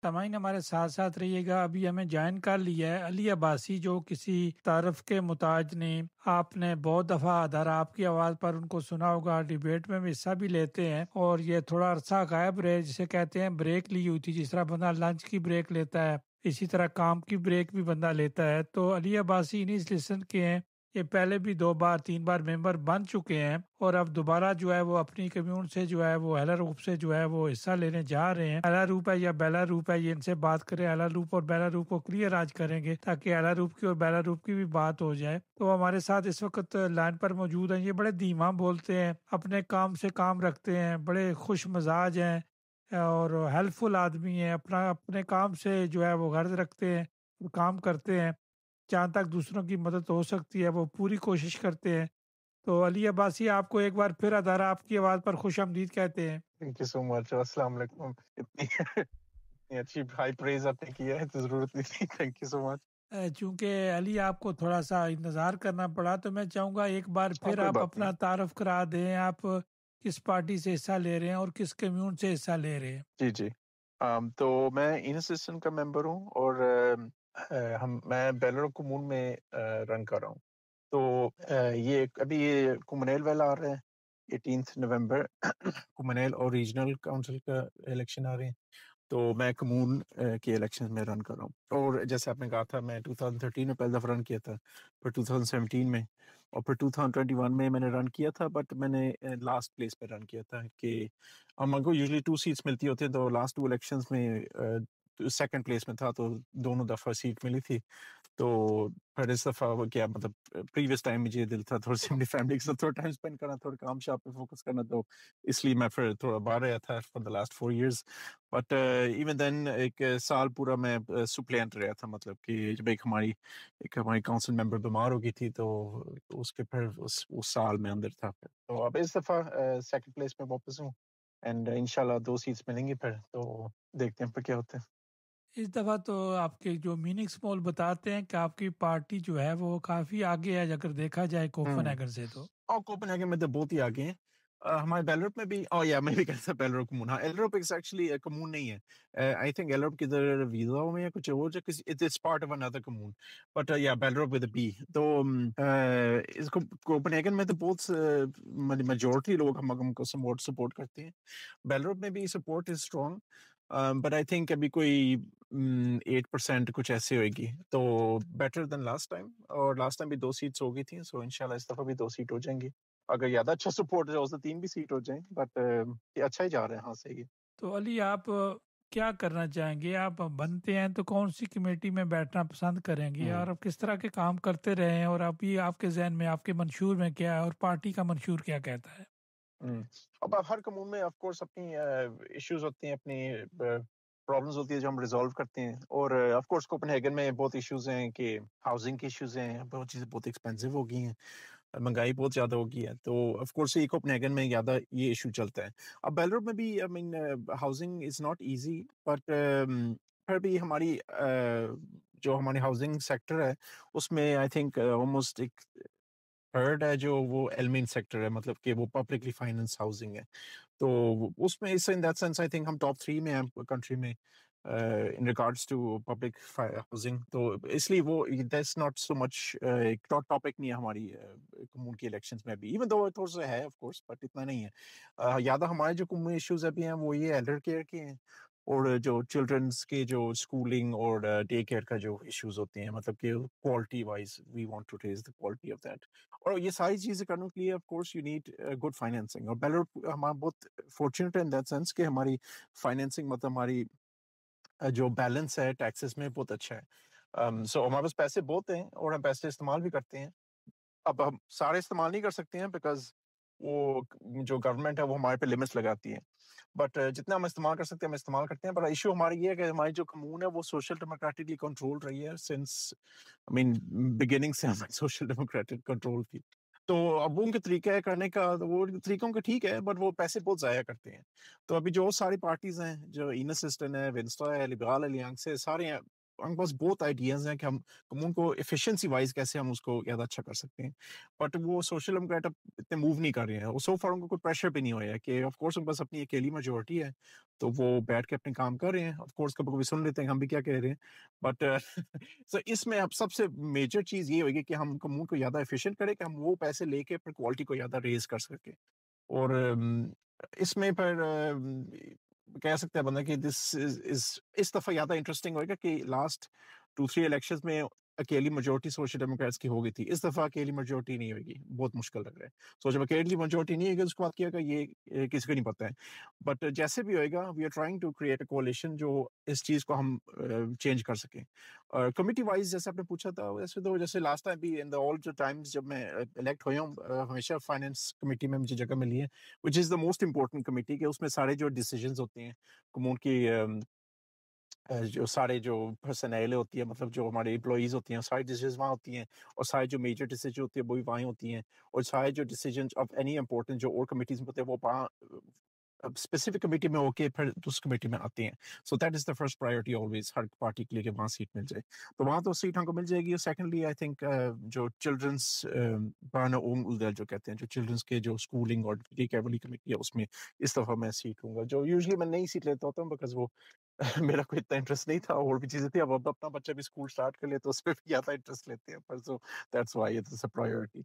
सामाइन हमारे साथ साथ रहिएगा। अभी हमें ज्वाइन कर लिया है अली अब्बासी, जो किसी तारफ के मुताज ने, आपने बहुत दफ़ा आधार आपकी आवाज़ पर उनको सुना होगा, डिबेट में भी हिस्सा भी लेते हैं और ये थोड़ा अरसा गायब रहे, जिसे कहते हैं ब्रेक ली हुई थी। जिस तरह बंदा लंच की ब्रेक लेता है, इसी तरह काम की ब्रेक भी बंदा लेता है। तो अली अब्बासी इन्हीं लिसन के हैं। ये पहले भी 2 बार 3 बार मेंबर बन चुके हैं और अब दोबारा जो है वो अपनी कम्यून से जो है वो हेला रूप से जो है वो हिस्सा लेने जा रहे हैं। हेला रूप है या बेला रूप है, ये इनसे बात करें। हेला रूप और बेला रूप को क्लियर आज करेंगे ताकि हेला रूप की और बेला रूप की भी बात हो जाए। तो हमारे साथ इस वक्त लाइन पर मौजूद हैं। ये बड़े धीमा बोलते हैं, अपने काम से काम रखते हैं, बड़े खुश मिजाज हैं और हेल्पफुल आदमी हैं। अपना अपने काम से जो है वो गर्ज रखते हैं और काम करते हैं। जहाँ तक दूसरों की मदद हो सकती है वो पूरी कोशिश करते हैं। तो अली अब्बासी, आपको एक बार फिर अदारा आपकी आवाज़ पर खुश आमदीद कहते हैं। Thank you so much. अस्सलाम वालेकुम। इतनी इतनी अच्छी हाई प्रेज आपने किया है तो जरूरत नहीं थी। Thank you so much. चूंकि अली आपको थोड़ा सा इंतज़ार करना पड़ा, तो मैं चाहूँगा एक बार हाँ, फिर कोई आप बात नहीं। अपना तारफ़ करा दें। आप किस पार्टी से हिस्सा ले रहे हैं और किस कम्यून से हिस्सा ले रहे हैं? जी जी। तो मैं इन असिस्टेंट का मेंबर हूँ और मैं बेलर कम्यून में रन कर रहा हूँ। तो ये कुमनेल वाला आ रहे हैं 18 नवंबर। कुमनेल और रीजनल काउंसिल का इलेक्शन आ रहे हैं। तो मैं कम्यून के इलेक्शन में रन कर रहा हूँ और जैसे आपने कहा था मैं 2013 में पहली दफ़ा रन किया था, फिर 2017 में और फिर 2021 में मैंने रन किया था, बट मैंने लास्ट प्लेस पे रन किया था कि हमको यूजुअली 2 सीट्स मिलती होती हैं, तो लास्ट 2 इलेक्शंस में सेकंड प्लेस में था, तो दोनों दफ़ा सीट मिली थी। तो फिर इस दफ़ा वो क्या मतलब प्रीवियस टाइम मुझे दिल था थोड़ी सी अपनी फैमिली के साथ थोड़ा टाइम स्पेंड करना, थोड़ा काम शाम पे फोकस करना, तो इसलिए मैं फिर थोड़ा बाहर रहा था for the last 4 years. But even then एक साल पूरा मैं सुप्लेंट रहा था, मतलब कि जब एक हमारी काउंसिल मेंबर बीमार हो गई थी, तो उसके फिर उस साल में अंदर था। फिर तो अब इस दफ़ा सेकंड प्लेस में वापस हूँ एंड इंशाल्लाह 2 सीट्स मिलेंगी फिर, तो देखते हैं फिर क्या होता है। इस दफ़ा तो आपके जो मीनिंग स्मॉल बताते हैं कि आपकी पार्टी जो है वो काफ़ी आगे है, अगर देखा जाए हुँ। कोपनहेगन से तो। और कोपेनहेगन में तो बहुत ही आगे हैं। हमारे बेलरूप में भी या मैं भी कह सकता बेलरूप कम्यून, हाँ, एलरूप इज़ एक्चुअली कम्यून नहीं है। आई थिंक एलरूप किधर वीज़ा में या कुछ और जो किसी it is part of another commune, but या बेलरूप विद अ बी। तो इसको कोपेनहेगन में तो बहुत मेजॉरिटी लोग हम हमको सपोर्ट करते हैं। बेलरूप में भी support is strong, but I think अभी कोई 8% कुछ ऐसे होएगी, तो बेटर देन लास्ट टाइम। और लास्ट टाइम भी 2 सीट्स हो गई थी, सो इंशाल्लाह इस दफ़ा भी 2 सीट हो जाएँगी। अगर ज़्यादा अच्छा सपोर्ट रहा तो 3 भी सीट हो जाएँ, बट ये अच्छा ही जा रहा है। हाँ, सही है। तो अली, आप क्या करना चाहेंगे? आप बनते हैं तो कौन सी कमेटी में बैठना पसंद करेंगे हुँ। और आप किस तरह के काम करते रहे हैं और अभी आपके जहन में, आपके मंशूर में क्या है और पार्टी का मंशूर क्या कहता है? हुँ। अब हर कम्यून में ऑफ कोर्स अपनी इश्यूज़ होती हैं, अपनी प्रॉब्लम्स होती है जो हम रिज़ॉल्व करते हैं, और ऑफ कोर्स कोपेनहेगन में बहुत इश्यूज़ हैं कि हाउसिंग की इश्यूज़ हैं, बहुत चीज़ें बहुत एक्सपेंसिव हो गई हैं, महँगाई बहुत ज़्यादा हो गई है, तो ऑफ कोर्स ये कोपेनहेगन में ज़्यादा ये इश्यू चलता है। अब बेलरूप में भी I mean housing is not easy, but फिर भी जो हमारी हाउसिंग सेक्टर है, उसमें आई थिंक ऑलमोस्ट एक थर्ड है जो वो एलमीन सेक्टर है, मतलब कि वो पब्लिकली फाइनेंस हाउसिंग है। तो उसमें इस in that sense I think हम टॉप 3 में हैं कंट्री में in regards to public housing, तो इसलिए वो दैट्स नॉट सो मच एक टॉपिक नहीं है हमारी कम्यून के इलेक्शंस में भी, इवन दो थोड़ा सा है ऑफ कोर्स, बट इतना नहीं है। ज्यादा हमारे जो कम्यून इश्यूज अभी हैं वो ये एल्डर केयर के हैं, और जो चिल्ड्रंस के जो स्कूलिंग और डे केयर का जो इश्यूज होते हैं, मतलब कि quality wise we want to raise the quality of that. और ये सारी चीजें करने के लिए of course you need good financing, और बेलर हमारा बहुत फॉर्चुनेट है इन दैट सेंस कि हमारी फाइनेंसिंग, मतलब हमारी जो बैलेंस है टैक्सेस में बहुत अच्छा है। सो हमारे पास पैसे बहुत हैं और हम पैसे इस्तेमाल भी करते हैं। अब हम सारे इस्तेमाल नहीं कर सकते हैं बिकॉज़ वो जो गवर्नमेंट है वो हमारे पे लिमिट्स लगाती है। बट जितना हम इस्तेमाल कर सकते हैं हम इस्तेमाल करते हैं। बट इश्यू हमारी ये है कि हमारी जो कम्यून है वो सोशल डेमोक्रेटिकली कंट्रोल रही है सिंस आई मीन बिगिनिंग से हमारी सोशल डेमोक्रेटिक कंट्रोल थी। तो अब वो उनके तरीका है करने का, तो वो तरीका उनका ठीक है, बट वो पैसे बहुत ज़ाया करते हैं। तो अभी जो सारी पार्टीज़ हैं, जो इनर सिस्टम है, विंस्टा है, लिबरल एलियंस है, सारे हैं, हमारे पास बहुत आइडियाज़ हैं कि हम कम्यून को एफिशिएंसी वाइज़ कैसे हम उसको ज़्यादा अच्छा कर सकते हैं। बट वो सोशल डेमोक्रेट अब इतने मूव नहीं कर रहे हैं। वो सो फार उनको कोई प्रेशर भी नहीं हुआ है कि ऑफ कोर्स उनके पास अपनी अकेली मेजॉरिटी है, तो वो बैठ के अपने काम कर रहे हैं। ऑफ कोर्स कभी-कभी सुन लेते हैं हम भी क्या कह रहे हैं। बट सो इसमें अब सबसे मेजर चीज़ ये होगी कि हम कम्यून को ज़्यादा एफिशिएंट करें कि हम वो पैसे लेके फिर क्वालिटी को ज़्यादा रेज़ कर सकें। और इसमें फिर कह सकते हैं बंदा कि दिस इज़ इस दफ़ा ज़्यादा इंटरेस्टिंग होएगा कि लास्ट 2-3 इलेक्शंस में अकेली मेजॉरिटी सोशल डेमोक्रेट्स की हो गई थी। इस दफ़ा अकेली मेजॉरिटी नहीं होएगी, बहुत मुश्किल लग रहा है। सो जब अकेली मेजॉरिटी नहीं होएगी उसके बाद क्या होगा ये किसी को नहीं पता है। बट जैसे भी होएगा we are trying to create a coalition जो इस चीज़ को हम चेंज कर सकें। कमिटी वाइज़ जैसे आपने पूछा था वैसे तो जैसे लास्ट टाइम भी इन द ऑल जो टाइम्स जब मैं इलेक्ट हुआ हूँ हमेशा फाइनेंस कमिटी में मुझे जगह मिली है, which is the most important committee कि उसमें सारे जो डिसीजंस होते हैं, कम्यून की जो सारे जो पर्सनल होती है मतलब जो हमारे एम्प्लॉइज़ होती हैं, सारी डिसीज़न्स वहाँ होती हैं और सारी जो मेजर डिसीज़न होती है वो भी वहीं होती हैं और सारे जो डिसीज़न्स ऑफ एनी इम्पोर्टेंट जो और कमिटीज़ में होते हैं वो वहाँ अब स्पेसिफिक कमिटी में होके फिर उस कमिटी में आती हैं। So that is the first priority always her party के लिए कि वहाँ सीट मिल जाए। तो वहाँ तो सीट हमको मिल जाएगी और सेकंडली आई थिंक जो चिल्ड्रंस बानो उल जो कहते हैं, जो चिल्ड्रंस के जो स्कूलिंग और डे-केयर वाली कमिटी है उसमें इस दफ़ा मैं सीट लूँगा। जो यूजुअली मैं नई सीट लेता होता हूँ बिकॉज़ वो मेरा कोई इतना इंटरेस्ट नहीं था और भी चीज़ें थी। अब अपना बच्चा भी स्कूल स्टार्ट कर लिया तो उसपे भी ज़्यादा इंटरेस्ट लेते हैं पर so that's why it is a priority.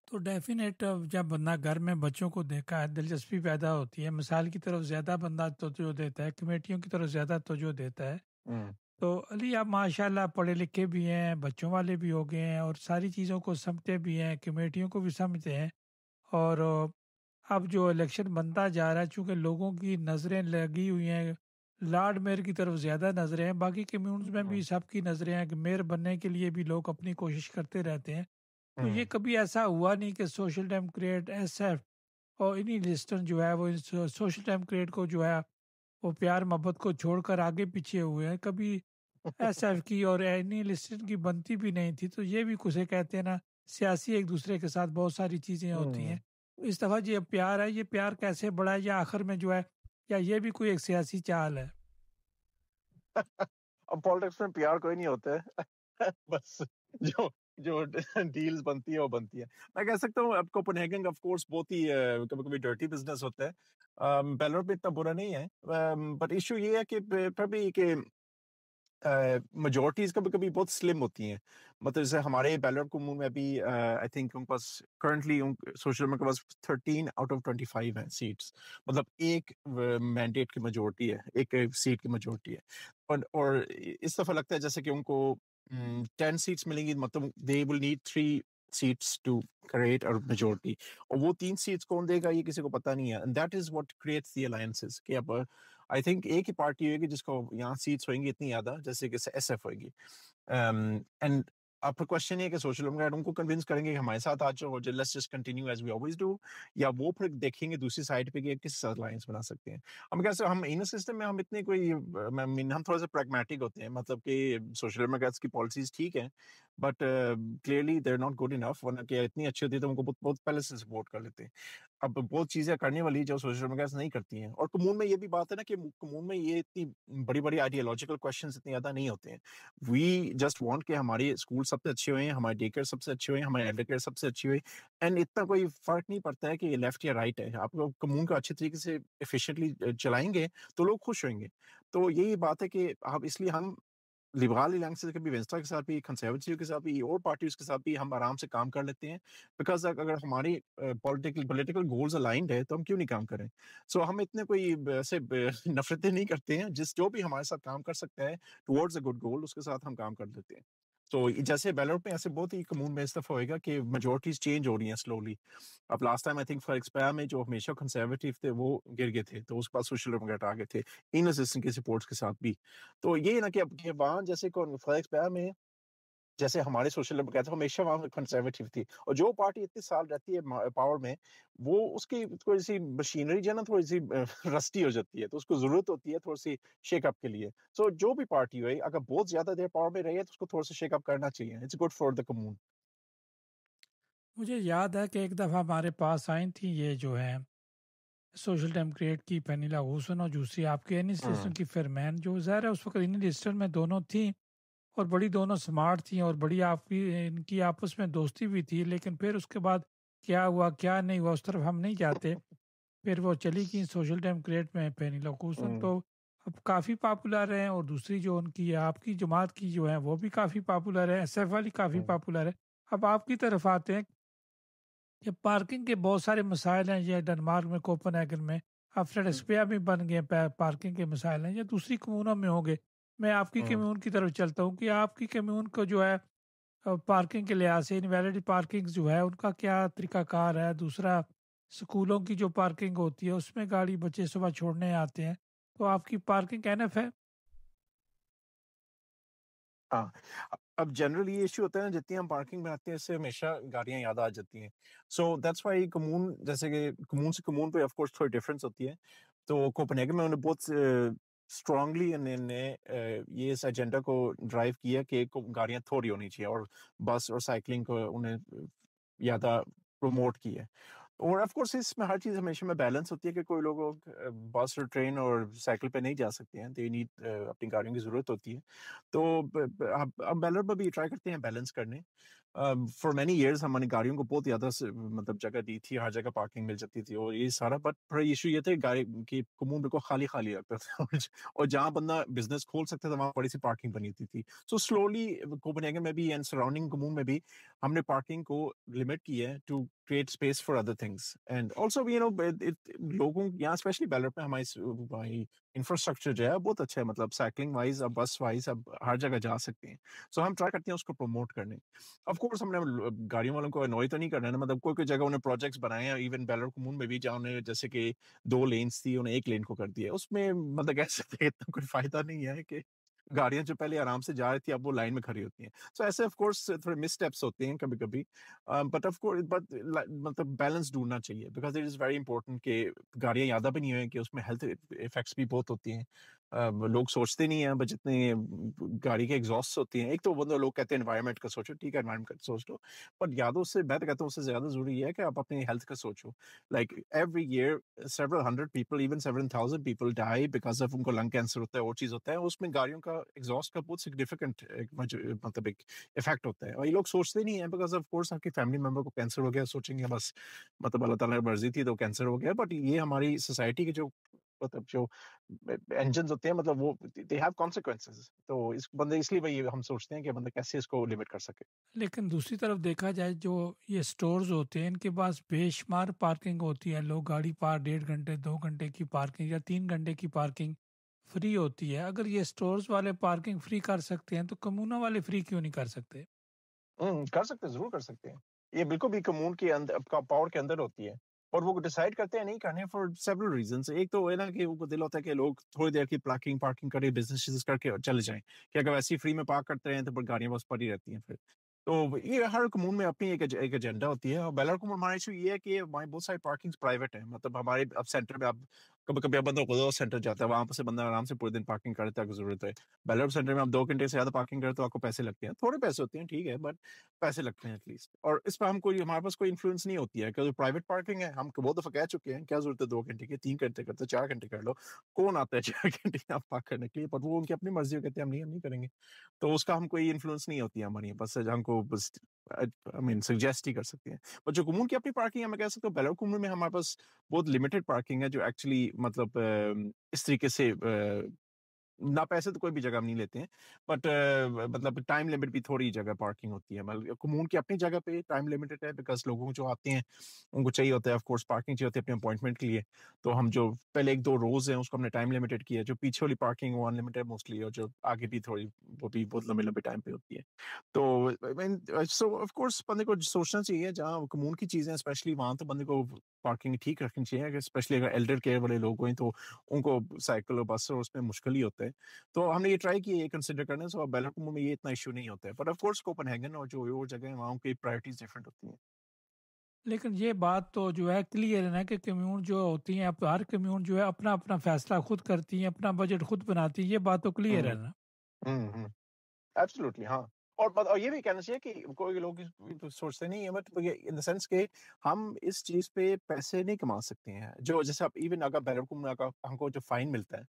तो डेफिनेट जब बंदा घर में बच्चों को देखा है दिलचस्पी पैदा होती है, मिसाल की तरफ ज़्यादा बंदा तवज्जो देता है, कमेटियों की तरफ ज़्यादा तवज्जो देता है। हुँ, तो अली आप माशाल्लाह पढ़े लिखे भी हैं, बच्चों वाले भी हो गए हैं और सारी चीज़ों को समझते भी हैं, कमेटियों को भी समझते हैं। और अब जो इलेक्शन बनता जा रहा है चूँकि लोगों की नज़रें लगी हुई हैं, लॉर्ड मेयर की तरफ ज़्यादा नज़रें हैं, बाकी कम्यून्स में हुँ, भी सबकी नज़रें हैं कि मेयर बनने के लिए भी लोग अपनी कोशिश करते रहते हैं। तो ये हुँ, कभी ऐसा हुआ नहीं कि सोशल डेमोक्रेट, एसएफ और इन्हीं लिस्टन जो है वो इस सोशल डेमोक्रेट को जो है वो प्यार मोहब्बत को छोड़कर आगे पीछे हुए हैं। कभी एसएफ की और इन्हीं लिस्टन की बनती भी नहीं थी। तो ये भी कुछ कहते हैं ना, सियासी एक दूसरे के साथ बहुत सारी चीज़ें होती हैं। हुँ। इस दफ़ा ये प्यार है, ये प्यार कैसे बढ़ा है या आखिर में जो है या ये भी कोई एक सियासी चाल है? अब पॉलिटिक्स में प्यार कोई नहीं होता है। बस जो जो डील्स बनती है वो बनती है। मैं कह सकता हूँ अब कोपेनहेगन ऑफ कोर्स बहुत ही कभी-कभी डर्टी बिज़नेस होता है। बेलारूस में इतना बुरा नहीं है। बट इश्यू ये है कि फिर भी कि मेजॉरिटीज़ कभी-कभी बहुत स्लिम होती हैं। मतलब जैसे हमारे बैलट कम्यून में भी आई थिंक उनके पास करंटली उन सोशल में के पास 13 आउट ऑफ 25 हैं सीट्स। मतलब एक मैंडेट की मेजॉरिटी है, एक सीट की मेजॉरिटी है। और इस दफ़ा लगता है जैसे कि उनको 10 सीट्स मिलेंगी मतलब they will need 3 seats to create a majority और वो 3 सीट्स कौन देगा ये किसी को पता नहीं है। And that is what creates the alliances कि अब आई थिंक एक ही पार्टी होगी जिसको यहाँ सीट्स होंगी इतनी ज़्यादा जैसे कि एसएफ होगी। एंड आपका क्वेश्चन ये है कि सोशल डेमोक्रेट उनको कन्विंस करेंगे कि हमारे साथ आ जाओ let's just continue as we always do या वो फिर देखेंगे दूसरी साइड पे कि किस साथ अलायंस बना सकते हैं। हम कैसे हम इन सिस्टम में हम इतने कोई आई मीन हम थोड़ा सा प्रैग्मेटिक होते हैं मतलब कि सोशल डेमोक्रेट्स की पॉलिसीज ठीक हैं but clearly they are not good enough वरना कि इतनी अच्छी होती है तो उनको बहुत बहुत पहले से सपोर्ट कर लेते हैं। अब बहुत चीज़ें करने वाली जो सोशल डेमोक्रेट्स नहीं करती हैं और कम्यून में ये भी बात है ना कि कम्यून में ये इतनी बड़ी-बड़ी आइडियोलॉजिकल क्वेश्चंस इतने ज़्यादा नहीं होते हैं। वी जस्ट वांट कि हमारे स्कूल सबसे अच्छे हुए, हमारे डे केयर सबसे अच्छे हुए, हमारे एल्डर केयर सबसे अच्छी हुई एंड इतना कोई फ़र्क नहीं पड़ता है कि ये लेफ्ट या राइट है। आप लोग कम्यून को अच्छे तरीके से एफिशिएंटली चलाएँगे, तो लोग खुश होंगे। तो यही बात है कि अब इसलिए हम लिबरल अलायंस से कभी वेंस्टा के साथ भी, कंservative के साथ भी और पार्टीज़ के साथ भी हम आराम से काम कर लेते हैं। बिकॉज़ अगर हमारी पॉलिटिकल पॉलिटिकल गोल्स अलाइन्ड है, तो हम क्यों नहीं काम करें? सो हम इतने कोई ऐसे नफ़रतें नहीं करते हैं, जो भी हमारे साथ काम कर सकता है टुवर्ड्स अ गुड गोल, उसके साथ हम काम कर लेते हैं। तो जैसे बैलट में ऐसे बहुत ही कमून में इस दफ़ा होएगा कि मेजॉरिटीज़ चेंज हो रही हैं स्लोली। अब last time I think for expire में जो हमेशा कंservative थे, वो गिर गए थे, तो उसके बाद सोशल डेमोक्रेट आ गए थे, इन असिस्टेंट के सपोर्ट्स के साथ भी। तो ये है ना कि अब कि वहाँ जैसे फॉर एक्सपायर में जैसे हमारे सोशल डेमोक्रेट हमेशा वहाँ कंजर्वेटिव थी और जो पार्टी इतने साल रहती है पावर में वो उसकी थोड़ी सी मशीनरी जो है ना थोड़ी सी रस्टी हो जाती है तो उसको जरूरत होती है थोड़ी सी शेकअप के लिए सो जो भी पार्टी हो अगर बहुत ज्यादा देर पावर में रही है तो उसको थोड़ा सा शेकअप करना चाहिए it's good for the commune. मुझे याद है कि एक दफ़ा हमारे पास आई थी ये जो है सोशल डेमोक्रेट की पेनिला घूसन और दूसरी आपकी एनी सिस्टम हम्म की फेरमैन, जो ज़ाहिर है उस वक्त इन्हीं रजिस्टर में दोनों थी और बड़ी दोनों स्मार्ट थी और बड़ी आपकी इनकी आपस में दोस्ती भी थी। लेकिन फिर उसके बाद क्या हुआ क्या नहीं हुआ उस तरफ हम नहीं जाते। फिर वो चली गई सोशल डेमोक्रेट में पेनिला घूसन, हम्म तो अब काफ़ी पॉपुलर है। और दूसरी जो उनकी आपकी जमात की जो है वो भी काफ़ी पॉपुलर है, एसएफ वाली काफ़ी हम्म पॉपुलर है। अब आपकी तरफ आते हैं कि पार्किंग के बहुत सारे मसाइल हैं। ये डेनमार्क में कोपेनहेगन में हम्म अफ्रीका भी बन गए पार्किंग के मसाइल हैं, या दूसरी कम्यूनों में होंगे। मैं आपकी हम्म कम्यून की तरफ चलता हूँ कि आपकी कम्यून को जो है पार्किंग के लिहाज से इनवैलिड पार्किंग जो है उनका क्या तरीकाकार है। दूसरा, स्कूलों की जो पार्किंग होती है उसमें गाड़ी बच्चे सुबह छोड़ने आते हैं, तो आपकी पार्किंग एनफ है? हाँ। अब जनरली ये इश्यू होता है ना, जितनी हम पार्किंग में आते हैं इससे हमेशा गाड़ियां याद आ जाती हैं। सो दैट्स व्हाई कमून, जैसे कि कमून से कमून पे ऑफ कोर्स थोड़ी डिफरेंस होती है। तो कोपेनहेगन में उन्होंने बहुत स्ट्रांगली इन्होंने ये इस एजेंडा को ड्राइव किया कि गाड़ियां थोड़ी होनी चाहिए, और बस और साइकिलिंग को उन्हें ज्यादा प्रमोट किया। और ऑफ कोर्स इसमें हर चीज़ हमेशा में बैलेंस होती है कि कोई लोग बस और ट्रेन और साइकिल पे नहीं जा सकते हैं, दे नीड अपनी गाड़ियों की ज़रूरत होती है। तो अब बेलर पर भी ट्राई करते हैं बैलेंस करने। फॉर मेनी इयर्स हमने गाड़ियों को बहुत ज़्यादा मतलब जगह दी थी, हर जगह पार्किंग मिल जाती थी और ये सारा, बट पर इशू ये था कि गाड़ी की कमून बिल्कुल खाली खाली लगता था और जहाँ बंदा बिजनेस खोल सकता था वहाँ बड़ी सी पार्किंग बनी होती थी। सो स्लोली कोपेनहेगन में भी एंड सराउंडिंग कमून में भी हमने पार्किंग को लिमिट किया है to create space for other things. And also, लोगों यहाँ स्पेशली बेलर पे हमारी इंफ्रास्ट्रक्चर जो है बहुत अच्छा है, मतलब साइकिलिंग वाइज अब बस वाइज अब हर जगह जा सकते हैं। सो हम ट्राई करते हैं उसको प्रमोट करने। ऑफ कोर्स हमने गाड़ियों वालों को अनॉय तो नहीं करना है ना, मतलब कोई कोई जगह उन्हें प्रोजेक्ट्स बनाए हैं, इवन बेलर कमून में भी, जहाँ उन्हें जैसे कि 2 लेन्स थी उन्हें 1 लेन को कर दिया। उसमें मतलब कह सकते हैं इतना कोई फायदा नहीं है कि गाड़ियां जो पहले आराम से जा रही थी अब वो लाइन में खड़ी होती हैं। सो ऐसे ऑफ कोर्स थोड़े मिस स्टेप्स होते हैं कभी कभी, बट ऑफ कोर्स बट मतलब बैलेंस ढूंढना चाहिए, because it is very important कि गाड़ियां यादा भी नहीं हुई कि उसमें हेल्थ इफेक्ट्स भी बहुत होती हैं। लोग सोचते नहीं हैं, बट जितने गाड़ी के एग्जॉस्ट होती हैं, एक तो वो लोग कहते हैं एनवायरनमेंट का सोचो, ठीक है एनवायरनमेंट का सोच लो, बट यादों से मैं तो कहता हूँ उससे ज्यादा जरूरी है कि आप अपनी हेल्थ का सोचो। Like every year several hundred people, even 7,000 people die because of उनको लंग कैंसर होता है और चीज होता है, उसमें गाड़ियों का एग्जॉस्ट का बहुत सिग्निफिकेंट मतलब एक इफेक्ट होता है, और ये लोग सोचते नहीं है, बिकॉज ऑफ कोर्स आपके फैमिली मेंबर को कैंसर हो गया, सोचेंगे बस मतलब अल्लाह ताला की मर्जी थी तो कैंसर हो गया। बट ये हमारी सोसाइटी के जो मतलब जो इंजन होते हैं, मतलब वो दे हैव कॉन्सिक्वेंसेस, तो इस बंदे इसलिए भाई हम सोचते हैं कि बंदा कैसे इसको लिमिट कर सके। लेकिन दूसरी तरफ देखा जाए, जो ये स्टोर्स होते हैं इनके पास बेशुमार पार्किंग होती है। लोग गाड़ी पार 1.5 घंटे 2 घंटे की पार्किंग या 3 घंटे की पार्किंग फ्री होती है। अगर ये स्टोर्स वाले पार्किंग फ्री कर सकते हैं तो कम्यूना वाले फ्री क्यों नहीं कर सकते? कर सकते हैं, ज़रूर कर सकते हैं। ये बिल्कुल भी कानून के अंदर का पावर के अंदर होती है, और वो डिसाइड करते हैं नहीं करने फॉर सेवरल रीजंस। एक तो है ना कि उनको दिल होता है कि लोग थोड़ी देर की पार्किंग पार्किंग करके बिजनेस करके और चले जाएं, कि अगर वैसे ही फ्री में पार्क करते हैं तो फिर गाड़ियां बस पड़ी रहती हैं फिर। तो ये हर कम्यून में अपनी एक एजेंडा होती है, और बेलर कम्यून हमारा इशू ये है कि हमारी बहुत सारी पार्किंग प्राइवेट है, मतलब हमारे अब सेंटर में अब कभी कभी बंदा खुद सेंटर जाता है, वहां से बंदा आराम से पूरे दिन पार्किंग करता है, अगर जरूरत है। बेलर सेंटर में आप 2 घंटे से ज्यादा पार्किंग करें तो आपको पैसे लगते हैं, थोड़े पैसे होते हैं ठीक है, बट पैसे लगते हैं एटलीस्ट। और इस पर हम कोई हमारे पास कोई इन्फ्लुएंस नहीं होती है, क्योंकि प्राइवेट पार्किंग है, हम बहुत दफा कह चुके हैं क्या जरूरत है 2 घंटे की, 3 घंटे करते 4 घंटे कर लो, कौन आता है 4 घंटे आप पार्क करने के लिए, पर वो उनकी अपनी मर्जी हो, कहते हैं हम नहीं करेंगे। तो उसका हम कोई इन्फ्लुएंस नहीं होती है हमारी, बस हमको बस आई मीन सजेस्ट ही कर सकते हैं। पर जो कम्यून की अपनी पार्किंग है, मैं कह सकता हूँ बेलर कम्यून में हमारे पास बहुत लिमिटेड पार्किंग है, जो एक्चुअली मतलब इस तरीके से ना पैसे तो कोई भी जगह हम नहीं लेते हैं, बट मतलब टाइम लिमिट भी थोड़ी जगह पार्किंग होती है, मतलब कम्यून की अपनी जगह पे टाइम लिमिटेड है, बिकॉज लोगों जो आते हैं उनको चाहिए होता है ऑफ कोर्स पार्किंग चाहिए होती है अपने अपॉइंटमेंट के लिए। तो हम जो पहले 1-2 रोज हैं उसको हमने टाइम लिमिटेड किया है, जो पीछे वाली पार्किंग वो अनलिमिटेड मोस्टली, और जो आगे भी थोड़ी वो भी बहुत लंबे लंबे टाइम पे होती है। तो सो ऑफ कोर्स बंदे को सोचना चाहिए, जहाँ कम्यून की चीजें स्पेशली वहां तो बंदे को पार्किंग ठीक रखनी चाहिए, स्पेशली अगर एल्डर केयर वाले लोग हैं तो उनको साइकिल और बस और उसमें मुश्किल ही होता है। तो हमने ये ट्राई किया ये कंसिडर करने से, और बेलाकुंभ में ये इतना इश्यू नहीं होता है, बट ऑफ कोर्स कोपेनहेगन और जो और जगह है वहाँ की प्रायोरिटीज डिफरेंट होती हैं। लेकिन ये बात तो जो है क्लियर है ना कि कम्यून जो होती हैं, अब हर कम्यून जो है अपना अपना फैसला खुद करती हैं, अपना बजट खुद बनाती है, ये बात तो क्लियर है हम्म ना? हम्म एब्सोल्युटली हाँ। और ये भी कहना चाहिए कि कोई लोग तो सोचते नहीं है, बट इन द सेंस कि हम इस चीज पे पैसे नहीं कमा सकते हैं। जो जैसे आप इवन अगर बैरकूम में अगर हमको जो फाइन मिलता है,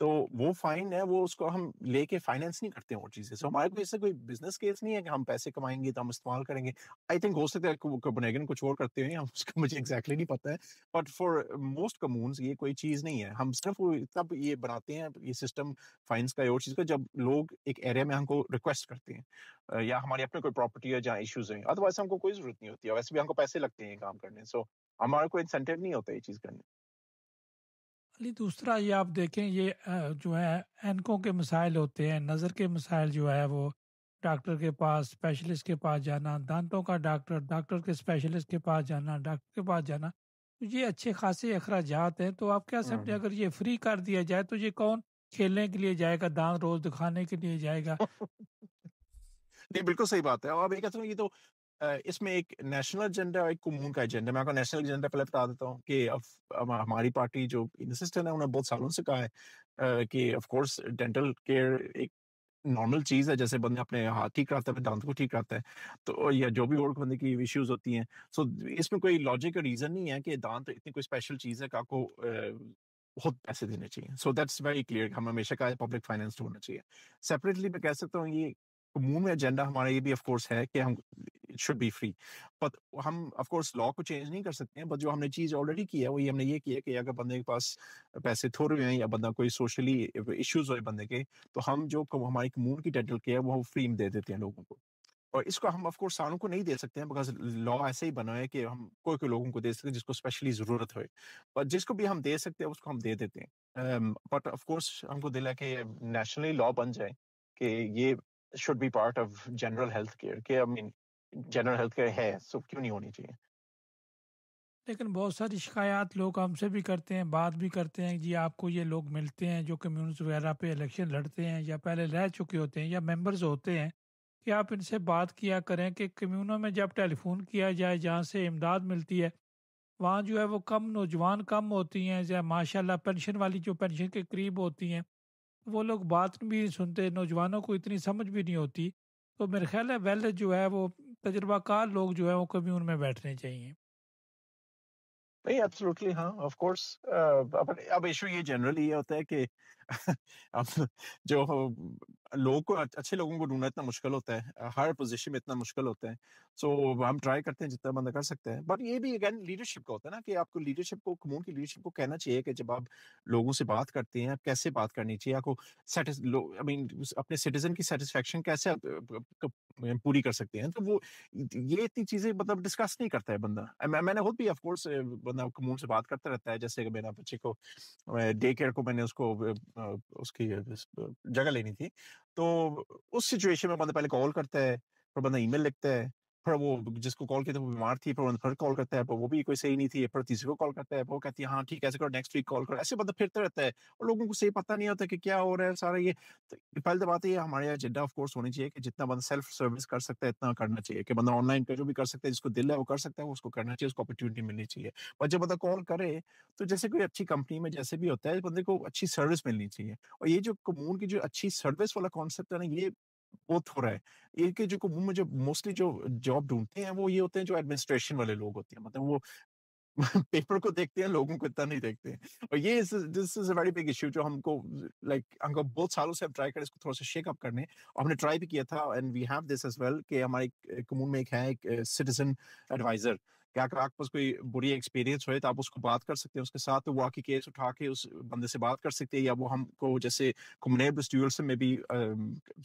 तो वो फाइन है, वो उसको हम लेके फाइनेंस नहीं करते हैं वो चीजें। सो हमारे को इससे कोई बिजनेस केस नहीं है कि हम पैसे कमाएंगे तो हम इस्तेमाल करेंगे। आई थिंक हो सकता है कोपेनहेगन कुछ और करते हैं, हम उसका मुझे एग्जैक्टली नहीं पता है, बट फॉर मोस्ट कम्यून्स ये कोई चीज नहीं है। हम सिर्फ तब ये बनाते हैं ये सिस्टम फाइन्स का और चीज का जब लोग एक एरिया में हमको रिक्वेस्ट करते हैं, या हमारी अपनी कोई प्रॉपर्टी है जहाँ इश्यूज हैं, अदरवाइज हमको कोई जरूरत नहीं होती है। वैसे भी हमको पैसे लगते हैं ये काम करने, सो हमारा कोई इंसेंटिव नहीं होता ये चीज करने। अली दूसरा ये आप देखें, ये जो है एनकों के मसाइल होते हैं, नज़र के मसाइल जो है वो डॉक्टर के पास, स्पेशलिस्ट के पास जाना, दांतों का डॉक्टर, डॉक्टर के स्पेशलिस्ट के पास जाना, डॉक्टर के पास जाना, तो ये अच्छे खासे अखराजात हैं। तो आप क्या समझे, हम्म। अगर ये फ्री कर दिया जाए तो ये कौन खेलने के लिए जाएगा, दांत रोज दिखाने के लिए जाएगा? नहीं, बिल्कुल सही बात है। और अब ये कहता हूँ ये तो इसमें एक नेशनल एजेंडा और एक कम्यून का एजेंडा। मैं आपको नेशनल एजेंडा पहले बता देता हूँ कि अब हमारी पार्टी जो इंसिस्टेंट है, उन्होंने बहुत सालों से कहा है कि ऑफ कोर्स डेंटल केयर एक नॉर्मल चीज है, जैसे बंदा अपने हाथ ठीक कराता है, दांत को ठीक कराता है, तो या जो भी और बंदे की इश्यूज होती हैं। सो इसमें कोई लॉजिक का रीजन नहीं है कि दांत इतनी कोई स्पेशल चीज है कि आपको बहुत पैसे देने चाहिए। सो दैट्स वेरी क्लियर, हम हमेशा कहा है पब्लिक फाइनेंस होना चाहिए। सेपरेटली मैं कह सकता हूँ ये कम्यून में एजेंडा हमारा ये भी ऑफ कोर्स है कि हम it should be free, but हम ऑफ कोर्स लॉ को चेंज नहीं कर सकते हैं। बट जो हमने चीज ऑलरेडी की है वो ये हमने ये किया कि अगर बंदे के पास पैसे थोड़े हैं या बंदा कोई सोशली इश्यूज हो बंदे के, तो हम जो हमारी कम्यून की डेंटल केयर वो हम फ्री में दे देते हैं लोगों को। और इसको हम ऑफ कोर्स सारों को नहीं दे सकते हैं, बिकॉज़ लॉ ऐसे ही बना है कि हम कोई-कोई लोगों को दे सकते हैं जिसको स्पेशली ज़रूरत हो। और जिसको भी हम दे सकते हैं उसको हम दे देते हैं। बट ऑफ कोर्स हमको दिल है कि नेशनली लॉ बन जाए कि ये should be part of general health care, कि I mean general health care है, सो क्यों नहीं होनी चाहिए? लेकिन बहुत सारी शिकायत लोग हमसे भी करते हैं, बात भी करते हैं, जी आपको ये लोग मिलते हैं जो कम्युनिस्ट वगैरह पे इलेक्शन लड़ते हैं या पहले रह चुके होते हैं या मेंबर्स होते हैं, कि आप इनसे बात किया करें कि कम्यूनों में जब टेलीफोन किया जाए जहाँ से इमदाद मिलती है, वहाँ जो है वो कम नौजवान कम होती हैं, या माशाल्लाह पेंशन वाली जो पेंशन के करीब होती हैं, वो लोग बात भी नहीं सुनते, नौजवानों को इतनी समझ भी नहीं होती। तो मेरे ख्याल है वेल जो है वो तजुर्बाकार लोग जो है वो कम्यून में बैठने चाहिए। नहीं, एब्सोल्युटली हाँ, ऑफ कोर्स। अब इश्यू ये जनरली ये होता है कि अब जो लोगों को अच्छे लोगों को ढूँढना इतना मुश्किल होता है, हर पोज़ीशन में इतना मुश्किल होता है। सो हम ट्राई करते हैं जितना बंदा कर सकता है। बट ये भी अगेन लीडरशिप का होता है ना कि आपको लीडरशिप को, कम्यून की लीडरशिप को कहना चाहिए कि जब आप लोगों से बात करते हैं, कैसे बात करनी चाहिए आपको। आई मीन अपने सिटीज़न की सैटिस्फैक्शन कैसे आप पूरी कर सकते हैं। तो वो ये इतनी चीज़ें मतलब डिस्कस नहीं करता है बंदा। मैंने खुद भी ऑफ कोर्स बंदा कम्यून से बात करता रहता है। जैसे कि मेरा बच्चे को डे केयर को मैंने उसको उसकी जगह लेनी थी। तो उस सिचुएशन में बंदा पहले कॉल करता है, फिर बंदा ईमेल लिखता है, फिर वो जिसको कॉल किया था वो बीमार थी, फिर बंदा फिर कॉल करता है, पर वो भी कोई सही नहीं थी, फिर तीसरे को कॉल करता है, वो कहती है हाँ ठीक है ऐसे करो, नेक्स्ट वीक कॉल करो। ऐसे बंदा फिरता रहता है और लोगों को सही पता नहीं होता कि क्या हो रहा है सारा ये। तो पहले तो बात ये हमारे यहाँ एजेंडा ऑफ कोर्स होनी चाहिए कि जितना बंदा सेल्फ सर्विस कर सकता है इतना करना चाहिए, कि बंदा ऑनलाइन पे जो भी कर सकता है, जिसको दिल है वो कर सकता है, वो उसको करना चाहिए, उसको अपॉर्च्युनिटी मिलनी चाहिए। और जब बंदा कॉल करे तो जैसे कोई अच्छी कंपनी में जैसे भी होता है, बंदे को अच्छी सर्विस मिलनी चाहिए। और ये जो कम्यून की जो अच्छी सर्विस वाला कॉन्सेप्ट है ना, ये बहुत हो रहा है। ये कि जो कम्यून में जो मोस्टली जो जॉब ढूँढते हैं वो ये होते हैं जो एडमिनिस्ट्रेशन वाले लोग होते हैं। मतलब वो पेपर को देखते हैं, लोगों को इतना नहीं देखते हैं। और ये this is a very big issue जो हमको लाइक हमको बहुत सालों से हम ट्राई कर इसको थोड़ा-सा शेक अप करने, और हमने ट्राई भी किया था and we have this as well कि हमारे कम्यून में एक है एक सिटीज़न एडवाइज़र, कि अगर आपके पास कोई बुरी एक्सपीरियंस हुए तो आप उसको बात कर सकते हैं उसके साथ, तो वो आके केस उठा के उस बंदे से बात कर सकते हैं, या वो हमको जैसे कम्युनिटी स्टूडेंट्स में भी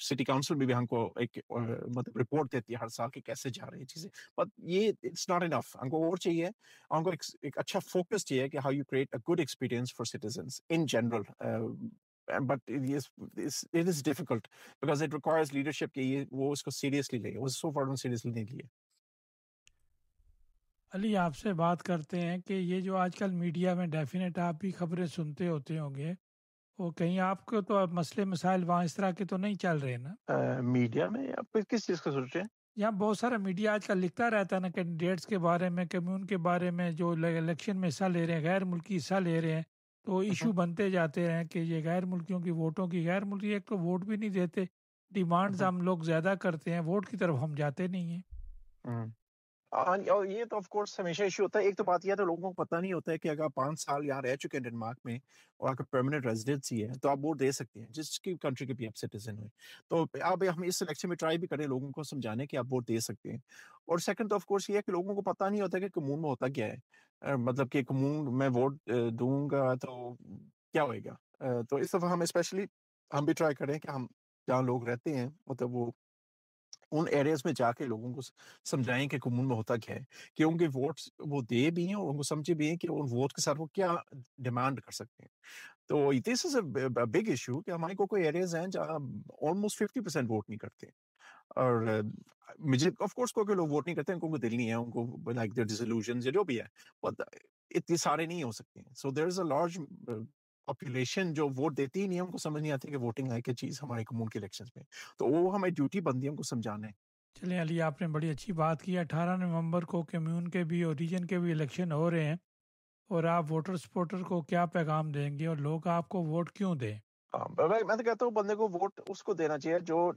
सिटी काउंसिल में भी हमको एक मतलब रिपोर्ट देती है हर साल कि कैसे जा रही है चीज़ें। बट ये इट्स नॉट इनफ, हमको और चाहिए। हमको एक अच्छा फोकस चाहिए कि how you create a good experience for citizens in general. But it is difficult because it requires leadership कि ये वो इसको सीरियसली ले, वो सो फार सीरियसली नहीं लिए। अली आपसे बात करते हैं कि ये जो आजकल मीडिया में डेफिनेट आप भी खबरें सुनते होते होंगे, वो कहीं आपको तो अब मसले मसाइल वहाँ इस तरह के तो नहीं चल रहे ना? मीडिया में आप किस चीज का सोच रहे हैं? यहाँ बहुत सारा मीडिया आजकल लिखता रहता है ना, कैंडिडेट्स के बारे में, कम्यून के बारे में, जो इलेक्शन में हिस्सा ले रहे हैं, गैर मुल्की हिस्सा ले रहे हैं, तो इशू बनते जाते हैं कि ये गैर मुल्कियों की वोटों की, गैर मुल्की एक तो वोट भी नहीं देते, डिमांड्स हम्म, हम लोग ज़्यादा करते हैं, वोट की तरफ हम जाते नहीं हैं। हम्म। हाँ, और ये तो ऑफ कोर्स हमेशा इश्यू होता है। एक तो बात ये है तो लोगों को पता नहीं होता है कि अगर आप 5 साल यहाँ रह चुके हैं डेनमार्क में और आपका परमानेंट रेज़िडेंसी है, तो आप वोट दे सकते हैं, जिसकी कंट्री के भी आप सिटीज़न हुए। तो अब हम इस इलेक्शन में ट्राई भी करें लोगों को समझाने कि आप वोट दे सकते हैं। और सेकंड तो ऑफ कोर्स ये है कि लोगों को पता नहीं होता कि कम्यून में होता क्या है। मतलब कि कम्यून में वोट दूँगा तो क्या होएगा? तो इस दफ़ा हम स्पेशली हम भी ट्राई करें कि हम जहाँ लोग रहते हैं मतलब वो उन एरियाज़ में जाके लोगों को समझाएँ कि कम्यून में होता क्या है, कि उनके वोट्स वो दे भी हैं और उनको समझे भी हैं कि उन वोट के साथ वो क्या डिमांड कर सकते हैं। तो this is a big issue कि हमारे कोई एरियाज़ हैं जहाँ ऑलमोस्ट 50% वोट नहीं करते। और मुझे ऑफ कोर्स कोई लोग वोट नहीं करते, उनको दिल नहीं है, उनको लाइक देयर डिsillusions या जो भी है, बट इतने सारे नहीं हो सकते हैं। So there is a large population जो वोट देती ही नहीं है, उनको समझ नहीं आती कि वोटिंग है क्या चीज़ हमारे कम्यून के इलेक्शंस में। तो वो हमारी ड्यूटी बनती है उनको समझाना है। चलिए अली, आपने बड़ी अच्छी बात की। 18 नवंबर को कम्यून के भी और रीजन के भी इलेक्शन हो रहे हैं, और आप वोटर सपोर्टर को क्या पैगाम देंगे और लोग आपको वोट क्यों दें? हाँ, मैं तो कहता हूँ बंदे को वोट उसको देना चाहिए जो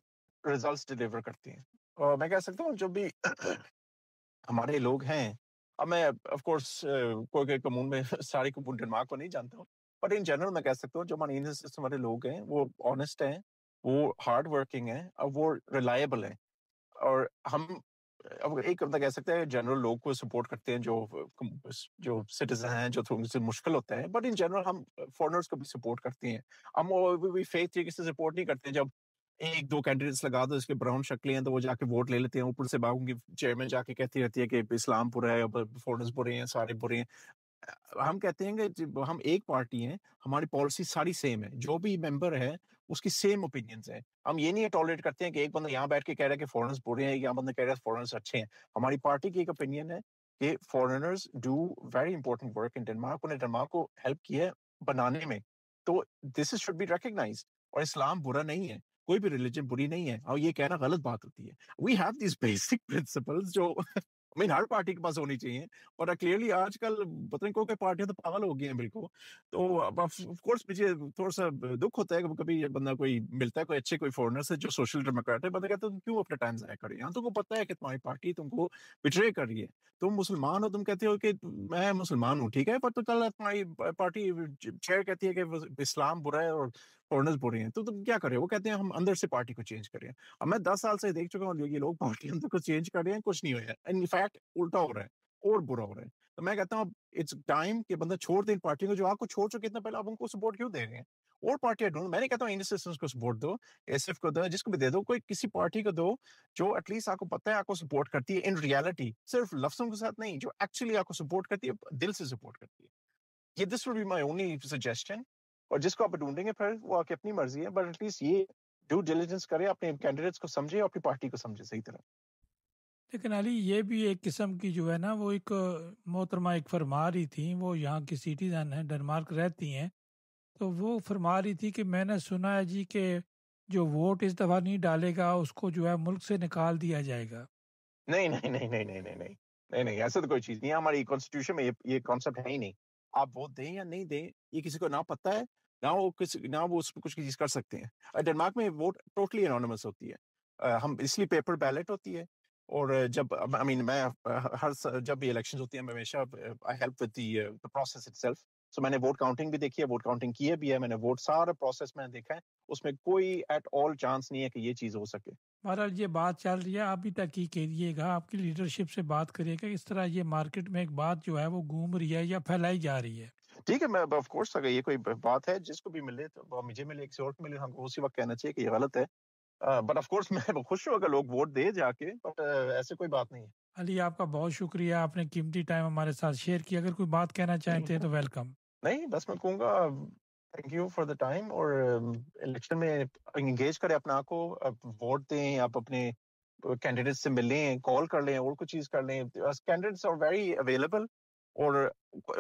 रिजल्ट्स डिलीवर करते हैं। और मैं कह सकता हूँ जो भी हमारे लोग हैं, अब मैं ऑफ कोर्स कोई कम्यून में सारे कम्यून डेनमार्क को नहीं जानता हूँ, बट इन जनरल मैं कह सकता हूँ जो हमारे इंडियन सिस्टम वाले लोग हैं, वो ऑनेस्ट हैं, वो हार्ड वर्किंग हैं और वो रिलायबल हैं। और हम अब एक बंदा कह सकता है जनरल लोग को सपोर्ट करते हैं जो सिटीजन हैं जो थोड़ी सी मुश्किल होता है, बट इन जनरल हम फॉरेनर्स को भी सपोर्ट करते हैं। हम वो भी फेक तरीके से सपोर्ट नहीं करते हैं। जब एक दो कैंडिडेट्स लगा दो इसके ब्राउन शक्लें हैं तो वो जाके वोट ले लेते हैं, ऊपर से बागों की चेयरमैन जाके कहती रहती है कि इस्लाम बुरा है, फॉरेनर्स बुरे हैं, सारे बुरे हैं। हम कहते हैं कि जब हम एक पार्टी हैं, हमारी पॉलिसी सारी सेम है, जो भी मेंबर है, उसकी सेम ओपिनियंस हैं। हम ये नहीं टॉलरेट करते हैं कि एक बंदा यहाँ बैठ के कह रहा है कि फॉरेनर्स बुरे हैं, यहाँ बंदा कह रहा है फॉरेनर्स अच्छे हैं। हमारी पार्टी की एक ओपिनियन है कि foreigners do very important work in Denmark, उन्हें डेनमार्क को हेल्प की है बनाने में। तो this is should be recognised. और इस्लाम बुरा नहीं है, कोई भी रिलीजन बुरी नहीं है और ये कहना गलत बात होती है। We have these basic principles जो आई मीन हर पार्टी के पास होनी चाहिए। और क्लियरली आजकल पता नहीं कोई पार्टियां तो पागल हो गई हैं बिल्कुल। तो अब ऑफ कोर्स मुझे थोड़ा-सा दुःख होता है कभी-कभी ये बंदा कोई मिलता है कोई अच्छे कोई फॉरेनर से जो सोशल डेमोक्रेट है, बंदा कहता है तुम क्यों अपना टाइम ज़ाया कर रहे हो? यहाँ तुमको पता है कि तुम्हारी पार्टी तुमको बिट्रे कर रही है। तुम मुसलमान हो, तुम कहते हो कि मैं मुसलमान हूँ, ठीक है? पर तो कल तुम्हारी पार्टी चेयर कहती है कि इस्लाम बुरा है और फॉरेनर्स बुरे हैं, तो तुम क्या कर रहे हो? वो कहते हैं हम अंदर से पार्टी को चेंज करें। अब मैं 10 साल से देख चुका हूँ ये लोग पार्टी अंदर को चेंज कर रहे हैं, कुछ नहीं हो रहा है। इनफैक्ट उल्टा हो रहा है और बुरा हो रहा है। तो मैं कहता हूँ इट्स टाइम कि बंदा छोड़ दे इन पार्टियों को जो आपको छोड़ चुके इतना पहले, आप उनको सपोर्ट क्यों दे रहे हैं? और पार्टियाँ ढूँढो। मैं नहीं कहता हूँ इंडियन सिस्टम्स को सपोर्ट दो, एसएफ को दो, जिसको भी दे दो, कोई किसी पार्टी को दो जो एटलीस्ट आपको पता है आपको सपोर्ट करती है इन रियलिटी, सिर्फ लफ्ज़ों के साथ नहीं, जो एक्चुअली आपको सपोर्ट करती है, दिल से सपोर्ट करती है। ये this would be my only suggestion. और जिसको आप ढूँढेंगे फिर वो आपकी अपनी मर्ज़ी है, बट एटलीस्ट ये ड्यू डिलिजेंस करें, अपने कैंडिडेट्स को समझे और अपनी पार्टी को समझे सही तरह। लेकिन अली, ये भी एक किस्म की जो है ना, वो एक मोहतरमा एक फरमा रही थी, वो यहाँ की सिटीजन है, डेनमार्क रहती हैं। तो वो फरमा रही थी कि मैंने सुना है जी कि जो वोट इस दफ़ा नहीं डालेगा उसको जो है मुल्क से निकाल दिया जाएगा। नहीं, नहीं, नहीं, नहीं, नहीं, नहीं, नहीं। नहीं, नहीं, ऐसा तो कोई चीज़ नहीं है, हमारी कॉन्स्टिट्यूशन में ये कॉन्सेप्ट है ही नहीं। आप वोट दें या नहीं दें, ये किसी को ना पता है, ना वो उसपे कुछ चीज़ कर सकते हैं। डेनमार्क में वोट टोटली एनोनिमस होती है। हम इसलिए पेपर बैलेट होती है। और जब आई मीन मैं हर जब भी इलेक्शंस होती हैं मैं हमेशा I help with the process itself. So मैंने वोट काउंटिंग भी देखी है, वोट काउंटिंग की है भी है, मैंने वोट सारा प्रोसेस मैंने देखा है। उसमें कोई एट ऑल चांस नहीं है कि ये चीज़ हो सके। बहरहाल ये बात चल रही है, आप भी तहकीक करिएगा, आपकी लीडरशिप से बात करिएगा, इस तरह ये मार्केट में एक बात जो है वो घूम रही है या फैलाई जा रही है। ठीक है, मैं ऑफ कोर्स अगर ये कोई बात है जिसको भी मिले तो वो मुझे मिले, किसी और को मिले, हमको उसी वक़्त कहना चाहिए कि ये गलत है। बट ऑफ कोर्स मैं खुश हूँ अगर लोग वोट दें जाके, बट ऐसे कोई बात नहीं है। अली, आपका बहुत शुक्रिया, आपने कीमती टाइम हमारे साथ शेयर किया। अगर कोई बात कहना चाहते हैं तो वेलकम। नहीं, बस मैं कहूँगा thank you for the time. और इलेक्शन में एंगेज करें अपने आप को, आप वोट दें, आप अपने कैंडिडेट से मिलें, कॉल कर लें और कुछ चीज़ कर लें। Candidates are very available. और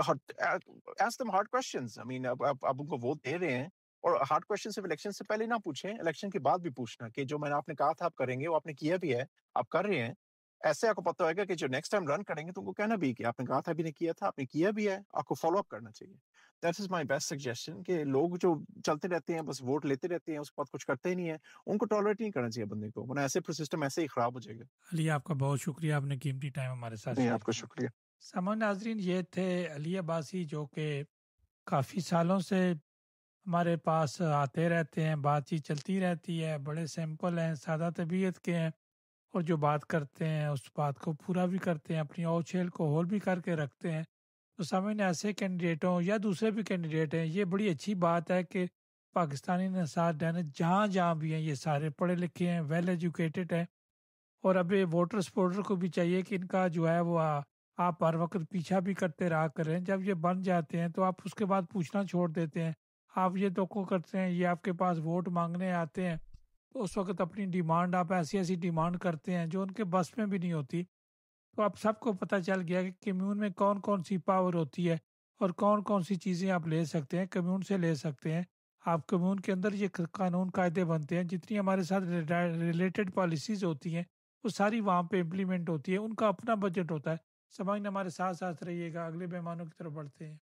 ask them hard questions. I mean आप उनको वोट दे रहे हैं और हार्ड क्वेश्चन सिर्फ इलेक्शन से पहले ना पूछें, इलेक्शन के बाद भी पूछना कि जो मैंने आपने कहा था आप करेंगे, वो आपने किया भी है, आप कर रहे हैं। ऐसे आपको पता होगा कि जो नेक्स्ट टाइम रन करेंगे तो उनको कहना भी कि आपने कहा था, अभी नहीं किया था, आपने किया भी है, आपको फ़ॉलो अप करना चाहिए। That is my best suggestion कि लोग जो चलते रहते हैं, बस वोट लेते रहते हैं, उसके बाद कुछ करते ही नहीं है, उनको टॉलरेट नहीं करना चाहिए बंदे को, वरना ऐसे फिर सिस्टम ऐसे ही खराब हो जाएगा। अली आपका बहुत शुक्रिया, आपने कीमती टाइम हमारे साथ नहीं, शेयर आपका किया। शुक्रिया। सामान्य नाजरीन, ये थे अली अब्बासी, जो कि काफ़ी सालों से हमारे पास आते रहते हैं, बातचीत चलती रहती है, बड़े सिंपल हैं, सादा तबीयत के हैं, और जो बात करते हैं उस बात को पूरा भी करते हैं, अपनी ओर छेल को होल भी करके रखते हैं। तो सामान्य ऐसे कैंडिडेटों या दूसरे भी कैंडिडेट हैं, ये बड़ी अच्छी बात है कि पाकिस्तानी नसार डैन जहाँ जहाँ भी हैं ये सारे पढ़े लिखे हैं, वेल एजुकेटेड हैं। और अब ये वोटर सपोर्टर को भी चाहिए कि इनका जो है वो आप हर वक्त पीछा भी करते रहा करें। जब ये बन जाते हैं तो आप उसके बाद पूछना छोड़ देते हैं। आप ये तो को करते हैं, ये आपके पास वोट मांगने आते हैं, तो उस वक्त अपनी डिमांड आप ऐसी ऐसी डिमांड करते हैं जो उनके बस में भी नहीं होती। तो अब सबको पता चल गया कि कम्यून में कौन कौन सी पावर होती है और कौन कौन सी चीज़ें आप ले सकते हैं, कम्यून से ले सकते हैं। आप कम्यून के अंदर ये कानून कायदे बनते हैं, जितनी हमारे साथ रिलेटेड पॉलिसीज़ होती हैं वो सारी वहाँ पे इम्प्लीमेंट होती है, उनका अपना बजट होता है। समाज ने हमारे साथ साथ रहिएगा, अगले मेहमानों की तरफ बढ़ते हैं।